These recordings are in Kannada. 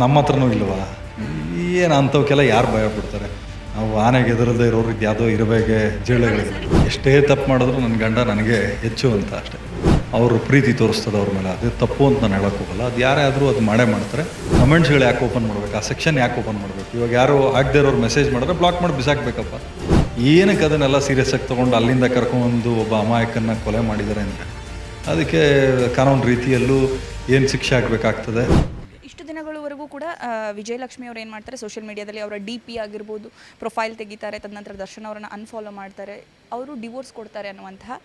ನಮ್ಮ ಹತ್ರನೂ ಇಲ್ವಾ? ಏನು ಅಂಥವಕ್ಕೆಲ್ಲ ಯಾರು ಭಯ ಪಡ್ತಾರೆ? ನಾವು ಆನೆಗೆ ಹೆದರದೇ ಇರೋರು ಯಾವುದೋ ಇರಬೇಕೆ ಜೀಳೆಗಳಿಗೆ. ಎಷ್ಟೇ ತಪ್ಪು ಮಾಡಿದ್ರು ನನ್ನ ಗಂಡ ನನಗೆ ಹೆಚ್ಚು ಅಂತ ಅಷ್ಟೇ. ಅವರು ಪ್ರೀತಿ ತೋರಿಸ್ತದೆ ಅವ್ರ ಮೇಲೆ, ಅದು ತಪ್ಪು ಅಂತ ನಾನು ಹೇಳೋಕ್ಕೆ ಹೋಗಲ್ಲ. ಅದು ಯಾರೇ ಆದರೂ ಅದು ಮಾಡೇ ಮಾಡ್ತಾರೆ. ಕಮೆಂಟ್ಸ್ಗಳು ಯಾಕೆ ಓಪನ್ ಮಾಡಬೇಕು? ಆ ಸೆಕ್ಷನ್ ಯಾಕೆ ಓಪನ್ ಮಾಡಬೇಕು? ಇವಾಗ ಯಾರು ಆಗದೇ ಇರೋರು ಮೆಸೇಜ್ ಮಾಡಿದ್ರೆ ಬ್ಲಾಕ್ ಮಾಡಿ ಬಿಸಾಕಬೇಕಪ್ಪ. ಏನಕ್ಕೆ ಅದನ್ನೆಲ್ಲ ಸೀರಿಯಸ್ ಆಗಿ ತೊಗೊಂಡು ಅಲ್ಲಿಂದ ಕರ್ಕೊಂಡು ಒಬ್ಬ ಅಮಾಯಕನ್ನು ಕೊಲೆ ಮಾಡಿದ್ದಾರೆ ಅಂದರೆ ಅದಕ್ಕೆ ಕಾನೂನು ರೀತಿಯಲ್ಲೂ ಏನು ಶಿಕ್ಷೆ ಆಗಬೇಕಾಗ್ತದೆ. ಇಷ್ಟು ದಿನಗಳವರೆಗೂ ಕೂಡ ವಿಜಯಲಕ್ಷ್ಮಿ ಅವರು ಏನು ಮಾಡ್ತಾರೆ, ಸೋಷಿಯಲ್ ಮೀಡಿಯಾದಲ್ಲಿ ಅವರ DP ಆಗಿರ್ಬೋದು, ಪ್ರೊಫೈಲ್ ತೆಗಿತಾರೆ, ತದನಂತರ ದರ್ಶನ್ ಅವರನ್ನು ಅನ್ಫಾಲೋ ಮಾಡ್ತಾರೆ, ಅವರು ಡಿವೋರ್ಸ್ ಕೊಡ್ತಾರೆ ಅನ್ನುವಂತಹ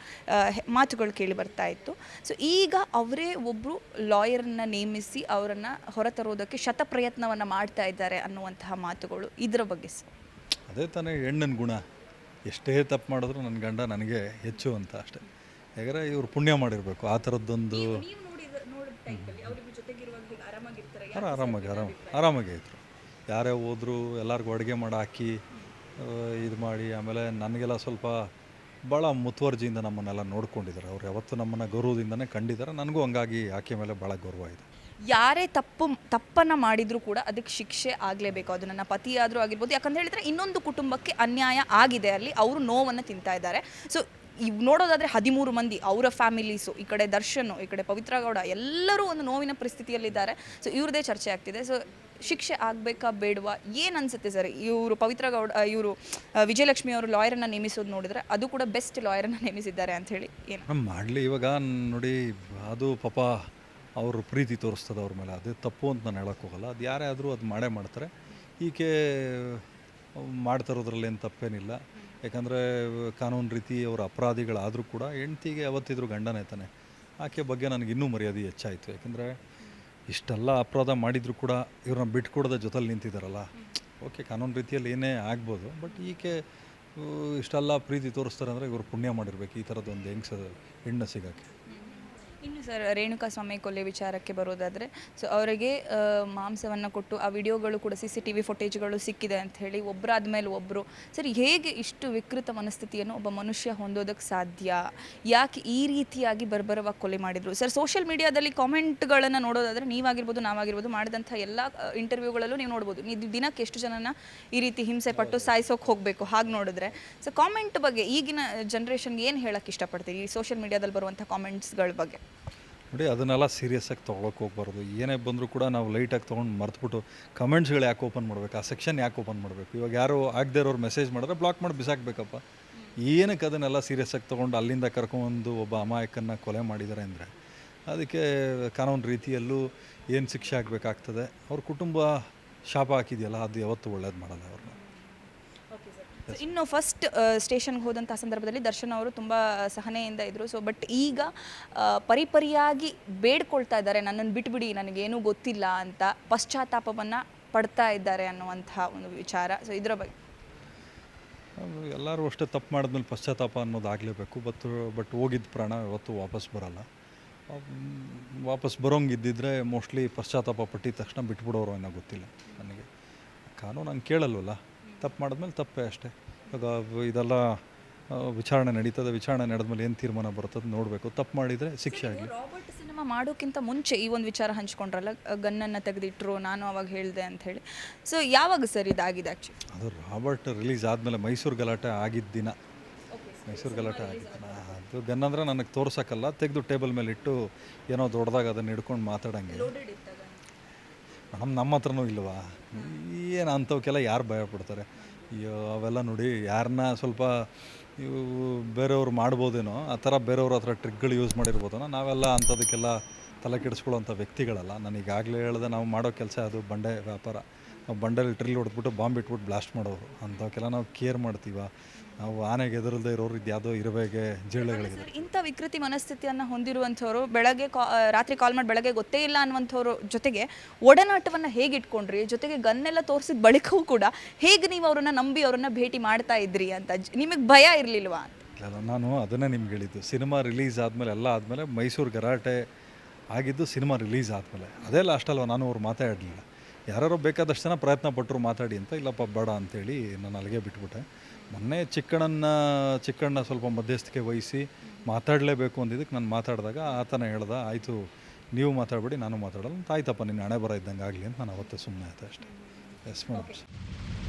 ಮಾತುಗಳು ಕೇಳಿ ಬರ್ತಾ ಇತ್ತು. ಸೊ ಈಗ ಅವರೇ ಒಬ್ಬರು ಲಾಯರನ್ನು ನೇಮಿಸಿ ಅವರನ್ನು ಹೊರತರೋದಕ್ಕೆ ಶತಪ್ರಯತ್ನವನ್ನು ಮಾಡ್ತಾ ಇದ್ದಾರೆ ಅನ್ನುವಂತಹ ಮಾತುಗಳು, ಇದರ ಬಗ್ಗೆ ಅದೇ ತಾನೇ ಹೆಣ್ಣಿನ ಗುಣ. ಎಷ್ಟೇ ತಪ್ಪು ಮಾಡಿದ್ರು ನನ್ನ ಗಂಡ ನನಗೆ ಹೆಚ್ಚು ಅಂತ ಅಷ್ಟೇ. ಯಾಕಂದರೆ ಇವರು ಪುಣ್ಯ ಮಾಡಿರಬೇಕು ಆ ಥರದ್ದೊಂದು. ಆರಾಮಾಗೇ ಇದ್ರು. ಯಾರೇ ಹೋದ್ರು ಎಲ್ಲರಿಗೂ ಅಡುಗೆ ಮಾಡಿ ಹಾಕಿ ಇದು ಮಾಡಿ, ಆಮೇಲೆ ನನಗೆಲ್ಲ ಸ್ವಲ್ಪ ಭಾಳ ಮುತುವರ್ಜಿಯಿಂದ ನಮ್ಮನ್ನೆಲ್ಲ ನೋಡ್ಕೊಂಡಿದ್ದಾರೆ. ಅವ್ರು ಯಾವತ್ತೂ ನಮ್ಮನ್ನು ಗೌರವದಿಂದನೇ ಕಂಡಿದ್ದಾರೆ. ನನಗೂ ಹಂಗಾಗಿ ಆಕೆ ಮೇಲೆ ಭಾಳ ಗೌರವ ಇದೆ. ಯಾರೇ ತಪ್ಪನ್ನು ಮಾಡಿದರೂ ಕೂಡ ಅದಕ್ಕೆ ಶಿಕ್ಷೆ ಆಗಲೇಬೇಕು. ಅದು ನನ್ನ ಪತಿಯಾದರೂ ಆಗಿರ್ಬೋದು. ಯಾಕಂತ ಹೇಳಿದರೆ ಇನ್ನೊಂದು ಕುಟುಂಬಕ್ಕೆ ಅನ್ಯಾಯ ಆಗಿದೆ, ಅಲ್ಲಿ ಅವರು ನೋವನ್ನು ತಿಂತಾ ಇದ್ದಾರೆ. ಸೊ ಇವು ನೋಡೋದಾದರೆ 13 ಮಂದಿ ಅವರ ಫ್ಯಾಮಿಲೀಸು, ಈ ಕಡೆ ದರ್ಶನು, ಈ ಕಡೆ ಪವಿತ್ರ ಗೌಡ, ಎಲ್ಲರೂ ಒಂದು ನೋವಿನ ಪರಿಸ್ಥಿತಿಯಲ್ಲಿದ್ದಾರೆ. ಸೊ ಇವ್ರದ್ದೇ ಚರ್ಚೆ ಆಗ್ತಿದೆ. ಸೊ ಶಿಕ್ಷೆ ಆಗಬೇಕಾ ಬೇಡವಾ, ಏನು ಅನಿಸುತ್ತೆ ಸರ್? ಇವರು ಪವಿತ್ರ ಗೌಡ, ಇವರು ವಿಜಯಲಕ್ಷ್ಮಿ ಅವರು ಲಾಯರನ್ನು ನೇಮಿಸೋದು ನೋಡಿದರೆ ಅದು ಕೂಡ ಬೆಸ್ಟ್ ಲಾಯರನ್ನು ನೇಮಿಸಿದ್ದಾರೆ ಅಂಥೇಳಿ ಏನು ಮಾಡಲಿ? ಇವಾಗ ನೋಡಿ, ಅದು ಪಾಪ ಅವರು ಪ್ರೀತಿ ತೋರಿಸ್ತದೆ ಅವ್ರ ಮೇಲೆ, ಅದು ತಪ್ಪು ಅಂತ ನಾನು ಹೇಳೋಕ್ಕೆ ಹೋಗಲ್ಲ. ಅದು ಯಾರೇ ಆದರೂ ಅದು ಮಾಡೇ ಮಾಡ್ತಾರೆ. ಈಕೆ ಮಾಡ್ತಾರೋದ್ರಲ್ಲಿ ಏನು ತಪ್ಪೇನಿಲ್ಲ. ಯಾಕಂದರೆ ಕಾನೂನು ರೀತಿ ಅವರು ಅಪರಾಧಿಗಳಾದರೂ ಕೂಡ ಹೆಂಡ್ತಿಗೆ ಯಾವತ್ತಿದ್ರು ಗಂಡನೇ ತಾನೆ. ಆಕೆ ಬಗ್ಗೆ ನನಗೆ ಇನ್ನೂ ಮರ್ಯಾದೆ ಹೆಚ್ಚಾಯಿತು. ಯಾಕಂದರೆ ಇಷ್ಟೆಲ್ಲ ಅಪರಾಧ ಮಾಡಿದರೂ ಕೂಡ ಇವ್ರನ್ನ ಬಿಟ್ಕೊಡೋದ ಜೊತೆಲಿ ನಿಂತಿದ್ದಾರಲ್ಲ. ಓಕೆ, ಕಾನೂನು ರೀತಿಯಲ್ಲಿ ಏನೇ ಆಗ್ಬೋದು, ಬಟ್ ಈಕೆ ಇಷ್ಟೆಲ್ಲ ಪ್ರೀತಿ ತೋರಿಸ್ತಾರೆ ಅಂದರೆ ಇವರು ಪುಣ್ಯ ಮಾಡಿರ್ಬೇಕು ಈ ಥರದ್ದೊಂದು ಹೆಣ್ಣು ಸಿಗೋಕ್ಕೆ. ಇನ್ನು ಸರ್, ರೇಣುಕಾ ಸ್ವಾಮಿ ಕೊಲೆ ವಿಚಾರಕ್ಕೆ ಬರೋದಾದರೆ, ಸೊ ಅವರಿಗೆ ಮಾಂಸವನ್ನು ಕೊಟ್ಟು ಆ ವಿಡಿಯೋಗಳು ಕೂಡ CCTV ಫುಟೇಜ್ಗಳು ಸಿಕ್ಕಿದೆ ಅಂತ ಹೇಳಿ ಒಬ್ಬರಾದ ಮೇಲೆ ಒಬ್ಬರು. ಸರಿ, ಹೇಗೆ ಇಷ್ಟು ವಿಕೃತ ಮನಸ್ಥಿತಿಯನ್ನು ಒಬ್ಬ ಮನುಷ್ಯ ಹೊಂದೋದಕ್ಕೆ ಸಾಧ್ಯ? ಯಾಕೆ ಈ ರೀತಿಯಾಗಿ ಬರ್ಬರವಾಗಿ ಕೊಲೆ ಮಾಡಿದರು ಸರ್? ಸೋಷಿಯಲ್ ಮೀಡಿಯಾದಲ್ಲಿ ಕಾಮೆಂಟ್ಗಳನ್ನು ನೋಡೋದಾದರೆ, ನೀವಾಗಿರ್ಬೋದು ನಾವಾಗಿರ್ಬೋದು ಮಾಡಿದಂಥ ಎಲ್ಲ ಇಂಟರ್ವ್ಯೂಗಳಲ್ಲೂ ನೀವು ನೋಡ್ಬೋದು, ನೀವು ದಿನಕ್ಕೆ ಎಷ್ಟು ಜನನ ಈ ರೀತಿ ಹಿಂಸೆ ಪಟ್ಟು ಸಾಯಿಸೋಕೆ ಹೋಗಬೇಕು ಹಾಗೆ ನೋಡಿದ್ರೆ. ಸೊ ಕಾಮೆಂಟ್ ಬಗ್ಗೆ ಈಗಿನ ಜನ್ರೇಷನ್ಗೆ ಏನು ಹೇಳೋಕ್ಕೆ ಇಷ್ಟಪಡ್ತೀರಿ ಈ ಸೋಷಿಯಲ್ ಮೀಡಿಯಾದಲ್ಲಿ ಬರುವಂಥ ಕಾಮೆಂಟ್ಸ್ಗಳ ಬಗ್ಗೆ? ನೋಡಿ, ಅದನ್ನೆಲ್ಲ ಸೀರಿಯಸ್ಸಾಗಿ ತೊಗೊಳಕ್ಕೆ ಹೋಗ್ಬಾರ್ದು. ಏನೇ ಬಂದರೂ ಕೂಡ ನಾವು ಲೈಟಾಗಿ ತೊಗೊಂಡು ಮರೆತುಬಿಟ್ಟು ಕಮೆಂಟ್ಸ್ಗಳು ಯಾಕೆ ಓಪನ್ ಮಾಡಬೇಕು? ಆ ಸೆಕ್ಷನ್ ಯಾಕೆ ಓಪನ್ ಮಾಡಬೇಕು? ಇವಾಗ ಯಾರು ಆಗದೇ ಇರೋರು ಮೆಸೇಜ್ ಮಾಡಿದ್ರೆ ಬ್ಲಾಕ್ ಮಾಡಿ ಬಿಸಾಕಬೇಕಪ್ಪ. ಏನಕ್ಕೆ ಅದನ್ನೆಲ್ಲ ಸೀರಿಯಸ್ಸಾಗಿ ತೊಗೊಂಡು ಅಲ್ಲಿಂದ ಕರ್ಕೊಂಡು ಒಬ್ಬ ಅಮಾಯಕನ್ನು ಕೊಲೆ ಮಾಡಿದ್ದಾರೆ ಅಂದರೆ ಅದಕ್ಕೆ ಕಾನೂನು ರೀತಿಯಲ್ಲೂ ಏನು ಶಿಕ್ಷೆ ಆಗಬೇಕಾಗ್ತದೆ. ಅವ್ರ ಕುಟುಂಬ ಶಾಪ ಹಾಕಿದೆಯಲ್ಲ, ಅದು ಯಾವತ್ತೂ ಒಳ್ಳೇದು ಮಾಡಲ್ಲ ಅವ್ರನ್ನ. ಇನ್ನು ಫಸ್ಟ್ ಸ್ಟೇಷನ್ಗೆ ಹೋದಂಥ ಸಂದರ್ಭದಲ್ಲಿ ದರ್ಶನ್ ಅವರು ತುಂಬ ಸಹನೆಯಿಂದ ಇದ್ದರು. ಸೊ ಬಟ್ ಈಗ ಪರಿಪರಿಯಾಗಿ ಬೇಡ್ಕೊಳ್ತಾ ಇದ್ದಾರೆ, ನನ್ನನ್ನು ಬಿಟ್ಬಿಡಿ, ನನಗೇನೂ ಗೊತ್ತಿಲ್ಲ ಅಂತ ಪಶ್ಚಾತ್ತಾಪವನ್ನು ಪಡ್ತಾ ಇದ್ದಾರೆ ಅನ್ನುವಂಥ ಒಂದು ವಿಚಾರ. ಸೊ ಇದರ ಬಗ್ಗೆ ಎಲ್ಲರೂ ಅಷ್ಟೇ, ತಪ್ಪು ಮಾಡಿದ್ಮೇಲೆ ಪಶ್ಚಾತ್ತಾಪ ಅನ್ನೋದು ಆಗಲೇಬೇಕು. ಬಟ್ ಹೋಗಿದ್ದ ಪ್ರಾಣ ಯಾವತ್ತೂ ವಾಪಸ್ ಬರೋಲ್ಲ. ವಾಪಸ್ ಬರೋಂಗಿದ್ದಿದ್ರೆ ಮೋಸ್ಟ್ಲಿ ಪಶ್ಚಾತ್ತಾಪ ಪಟ್ಟಿದ ತಕ್ಷಣ ಬಿಟ್ಬಿಡೋರು ಅನ್ನೋ ಗೊತ್ತಿಲ್ಲ ನನಗೆ. ಕಾನೂನು ಹಂಗೆ ಕೇಳಲ್ವಲ್ಲ. ತಪ್ಪು ಮಾಡಿದ್ಮೇಲೆ ತಪ್ಪೇ ಅಷ್ಟೇ. ಇವಾಗ ಇದೆಲ್ಲ ವಿಚಾರಣೆ ನಡೀತದೆ. ವಿಚಾರಣೆ ನಡೆದ್ಮೇಲೆ ಏನು ತೀರ್ಮಾನ ಬರ್ತದೆ ನೋಡಬೇಕು. ತಪ್ಪು ಮಾಡಿದರೆ ಶಿಕ್ಷೆ ಆಗಲಿ. ರಾಬರ್ಟ್ ಸಿನಿಮಾ ಮಾಡೋಕ್ಕಿಂತ ಮುಂಚೆ ಈ ಒಂದು ವಿಚಾರ ಹಂಚ್ಕೊಂಡ್ರಲ್ಲ, ಗನ್ನನ್ನು ತೆಗೆದಿಟ್ರು, ನಾನು ಅವಾಗ ಹೇಳಿದೆ ಅಂತ ಹೇಳಿ. ಸೊ ಯಾವಾಗ ಸರ್ ಇದಾಗಿದೆ ಆ್ಯಕ್ಚುಲಿ? ಅದು ರಾಬರ್ಟ್ ರಿಲೀಸ್ ಆದಮೇಲೆ ಮೈಸೂರು ಗಲಾಟೆ ಆಗಿದ್ದ ದಿನ. ಮೈಸೂರು ಗಲಾಟೆ ಆಗಿದ್ದ ದಿನ. ಅದು ಗನ್ ಅಂದರೆ ನನಗೆ ತೋರ್ಸೋಕ್ಕಲ್ಲ, ತೆಗೆದು ಟೇಬಲ್ ಮೇಲೆ ಇಟ್ಟು ಏನೋ ದೊಡ್ಡದಾಗ ಅದನ್ನು ಹಿಡ್ಕೊಂಡು ಮಾತಾಡೋಂಗೆ. ನಮ್ಮ ಹತ್ರನೂ ಇಲ್ವಾ? ಏನು ಅಂಥವಕ್ಕೆಲ್ಲ ಯಾರು ಭಯ ಪಡ್ತಾರೆ? ಅಯ್ಯೋ, ಅವೆಲ್ಲ ನೋಡಿ, ಯಾರನ್ನ ಸ್ವಲ್ಪ ಇವು ಬೇರೆಯವ್ರು ಮಾಡ್ಬೋದೇನೋ ಆ ಥರ ಬೇರೆಯವ್ರ ಹತ್ರ ಟ್ರಿಕ್ಗಳು ಯೂಸ್ ಮಾಡಿರ್ಬೋದೇನೋ. ನಾವೆಲ್ಲ ಅಂಥದಕ್ಕೆಲ್ಲ ತಲೆ ಕೆಡಿಸ್ಕೊಳ್ಳೋಂಥ ವ್ಯಕ್ತಿಗಳಲ್ಲ. ನಾನು ಈಗಾಗಲೇ ಹೇಳಿದೆ, ನಾವು ಮಾಡೋ ಕೆಲಸ ಅದು ಬಂಡೆ ವ್ಯಾಪಾರ. ನಾವು ಬಂಡೆಯಲ್ಲಿ ಡ್ರಿಲ್ ಹೊಡೆದ್ಬಿಟ್ಟು ಬಾಂಬ್ ಇಟ್ಬಿಟ್ಟು ಬ್ಲಾಸ್ಟ್ ಮಾಡೋರು. ಅಂಥವಕ್ಕೆಲ್ಲ ನಾವು ಕೇರ್ ಮಾಡ್ತೀವ? ನಾವು ಆನೆಗೆ ಹೆದರದೇ ಇರೋರು ಯಾವುದೋ ಇರಬೇಕೆ ಜೀಳೆಗಳಿಗೆ. ಇಂಥ ವಿಕೃತಿ ಮನಸ್ಥಿತಿಯನ್ನು ಹೊಂದಿರುವಂಥವ್ರು ಬೆಳಗ್ಗೆ ರಾತ್ರಿ ಕಾಲ್ ಮಾಡಿ ಬೆಳಗ್ಗೆ ಗೊತ್ತೇ ಇಲ್ಲ ಅನ್ನುವಂಥವ್ರು ಜೊತೆಗೆ ಒಡನಾಟವನ್ನು ಹೇಗೆ ಇಟ್ಕೊಂಡ್ರಿ? ಜೊತೆಗೆ ಗನ್ನೆಲ್ಲ ತೋರಿಸಿದ ಬಳಿಕವೂ ಕೂಡ ಹೇಗೆ ನೀವು ಅವರನ್ನು ನಂಬಿ ಅವರನ್ನು ಭೇಟಿ ಮಾಡ್ತಾ ಇದ್ರಿ ಅಂತ ನಿಮಗೆ ಭಯ ಇರಲಿಲ್ವಾ? ಇಲ್ಲ, ನಾನು ಅದನ್ನೇ ನಿಮ್ಗೆ ಹೇಳಿದ್ದು. ಸಿನಿಮಾ ರಿಲೀಸ್ ಆದಮೇಲೆ ಎಲ್ಲ ಆದಮೇಲೆ ಮೈಸೂರು ಗಲಾಟೆ ಆಗಿದ್ದು ಸಿನಿಮಾ ರಿಲೀಸ್ ಆದಮೇಲೆ. ಅದೇ ಲಾಸ್ಟಲ್ವ, ನಾನು ಅವ್ರು ಮಾತಾಡಲಿಲ್ಲ. ಯಾರು ಬೇಕಾದಷ್ಟು ಜನ ಪ್ರಯತ್ನ ಪಟ್ಟರು ಮಾತಾಡಿ ಅಂತ, ಇಲ್ಲಪ್ಪ ಬೇಡ ಅಂಥೇಳಿ ನಾನು ಅಲ್ಲಿಗೆ ಬಿಟ್ಬಿಟ್ಟೆ. ಮೊನ್ನೆ ಚಿಕ್ಕಣ್ಣ ಸ್ವಲ್ಪ ಮಧ್ಯಸ್ಥಿಕೆ ವಹಿಸಿ ಮಾತಾಡಲೇಬೇಕು ಅಂದಿದ್ದಕ್ಕೆ ನಾನು ಮಾತಾಡಿದಾಗ ಆತನ ಹೇಳ್ದ, ಆಯಿತು ನೀವು ಮಾತಾಡಬೇಡಿ, ನಾನು ಮಾತಾಡಲ್ಲ, ಆಯ್ತಪ್ಪ ನಿನ್ನ ಹಣೆ ಬರ ಇದ್ದಂಗೆ ಆಗಲಿ ಅಂತ ನಾನು ಅವತ್ತೇ ಸುಮ್ಮನೆ ಆಯ್ತು ಅಷ್ಟೇ. Yes madam.